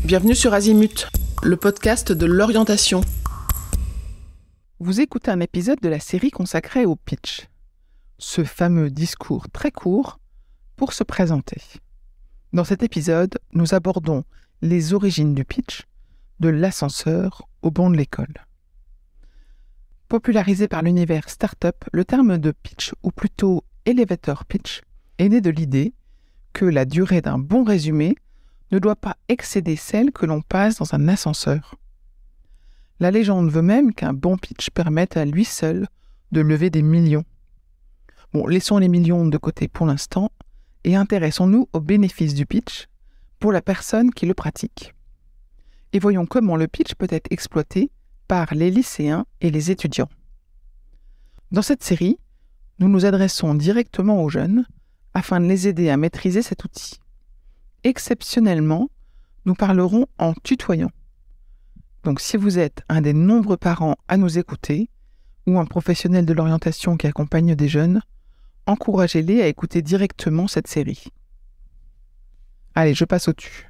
Bienvenue sur Azimut, le podcast de l'orientation. Vous écoutez un épisode de la série consacrée au pitch. Ce fameux discours très court pour se présenter. Dans cet épisode, nous abordons les origines du pitch, de l'ascenseur au banc de l'école. Popularisé par l'univers startup, le terme de pitch, ou plutôt elevator pitch, est né de l'idée que la durée d'un bon résumé ne doit pas excéder celle que l'on passe dans un ascenseur. La légende veut même qu'un bon pitch permette à lui seul de lever des millions. Bon, laissons les millions de côté pour l'instant et intéressons-nous aux bénéfices du pitch pour la personne qui le pratique. Et voyons comment le pitch peut être exploité par les lycéens et les étudiants. Dans cette série, nous nous adressons directement aux jeunes afin de les aider à maîtriser cet outil. Exceptionnellement, nous parlerons en tutoyant. Donc si vous êtes un des nombreux parents à nous écouter, ou un professionnel de l'orientation qui accompagne des jeunes, encouragez-les à écouter directement cette série. Allez, je passe au tu.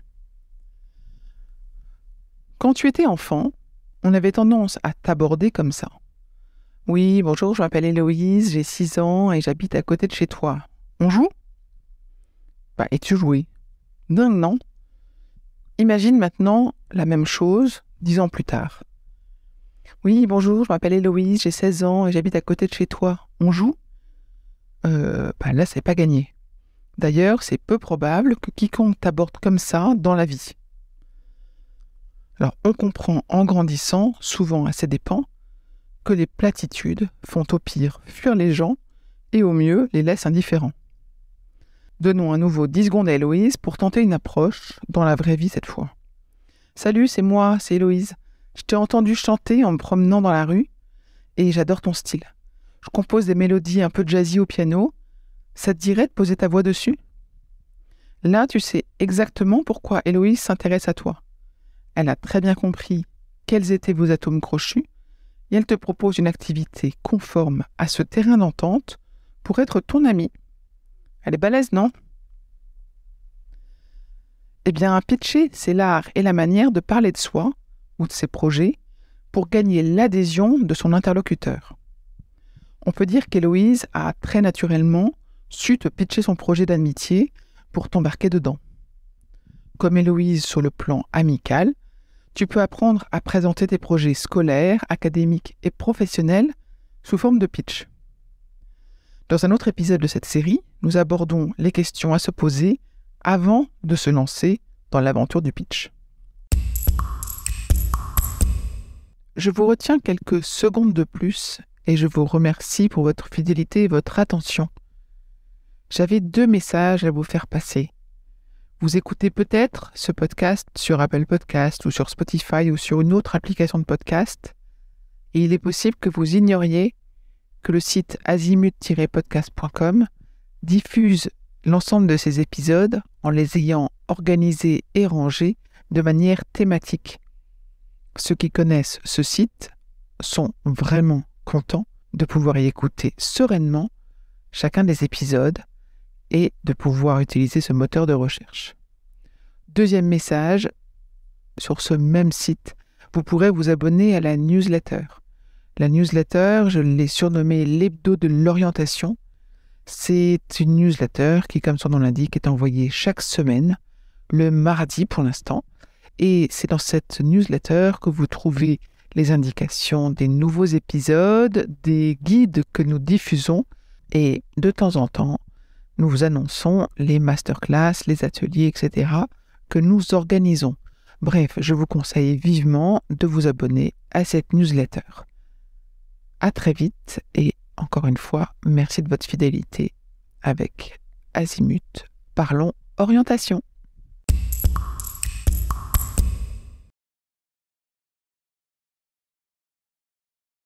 Quand tu étais enfant, on avait tendance à t'aborder comme ça. Oui, bonjour, je m'appelle Héloïse, j'ai 6 ans et j'habite à côté de chez toi. On joue ? Et tu jouais. Dingue, non ? Imagine maintenant la même chose 10 ans plus tard. Oui, bonjour, je m'appelle Héloïse, j'ai 16 ans et j'habite à côté de chez toi. On joue ? Là, c'est pas gagné. D'ailleurs, c'est peu probable que quiconque t'aborde comme ça dans la vie. Alors, on comprend en grandissant, souvent à ses dépens, que les platitudes font au pire fuir les gens et au mieux les laissent indifférents. Donnons à nouveau 10 secondes à Héloïse pour tenter une approche dans la vraie vie cette fois. Salut, c'est moi, c'est Héloïse. Je t'ai entendu chanter en me promenant dans la rue et j'adore ton style. Je compose des mélodies un peu jazzy au piano. Ça te dirait de poser ta voix dessus ? Là, tu sais exactement pourquoi Héloïse s'intéresse à toi. Elle a très bien compris quels étaient vos atomes crochus et elle te propose une activité conforme à ce terrain d'entente pour être ton amie. Elle est balèze, non ? Eh bien, pitcher, c'est l'art et la manière de parler de soi ou de ses projets pour gagner l'adhésion de son interlocuteur. On peut dire qu'Héloïse a très naturellement su te pitcher son projet d'amitié pour t'embarquer dedans. Comme Héloïse sur le plan amical, tu peux apprendre à présenter tes projets scolaires, académiques et professionnels sous forme de pitch. Dans un autre épisode de cette série, nous abordons les questions à se poser avant de se lancer dans l'aventure du pitch. Je vous retiens quelques secondes de plus et je vous remercie pour votre fidélité et votre attention. J'avais 2 messages à vous faire passer. Vous écoutez peut-être ce podcast sur Apple Podcast ou sur Spotify ou sur une autre application de podcast et il est possible que vous ignoriez que le site azimut-podcast.com diffuse l'ensemble de ces épisodes en les ayant organisés et rangés de manière thématique. Ceux qui connaissent ce site sont vraiment contents de pouvoir y écouter sereinement chacun des épisodes et de pouvoir utiliser ce moteur de recherche. Deuxième message, sur ce même site, vous pourrez vous abonner à la newsletter. La newsletter, je l'ai surnommée l'hebdo de l'orientation. C'est une newsletter qui, comme son nom l'indique, est envoyée chaque semaine, le mardi pour l'instant. Et c'est dans cette newsletter que vous trouvez les indications des nouveaux épisodes, des guides que nous diffusons et de temps en temps, nous vous annonçons les masterclass, les ateliers, etc. que nous organisons. Bref, je vous conseille vivement de vous abonner à cette newsletter. À très vite et encore une fois, merci de votre fidélité avec Azimut. Parlons orientation.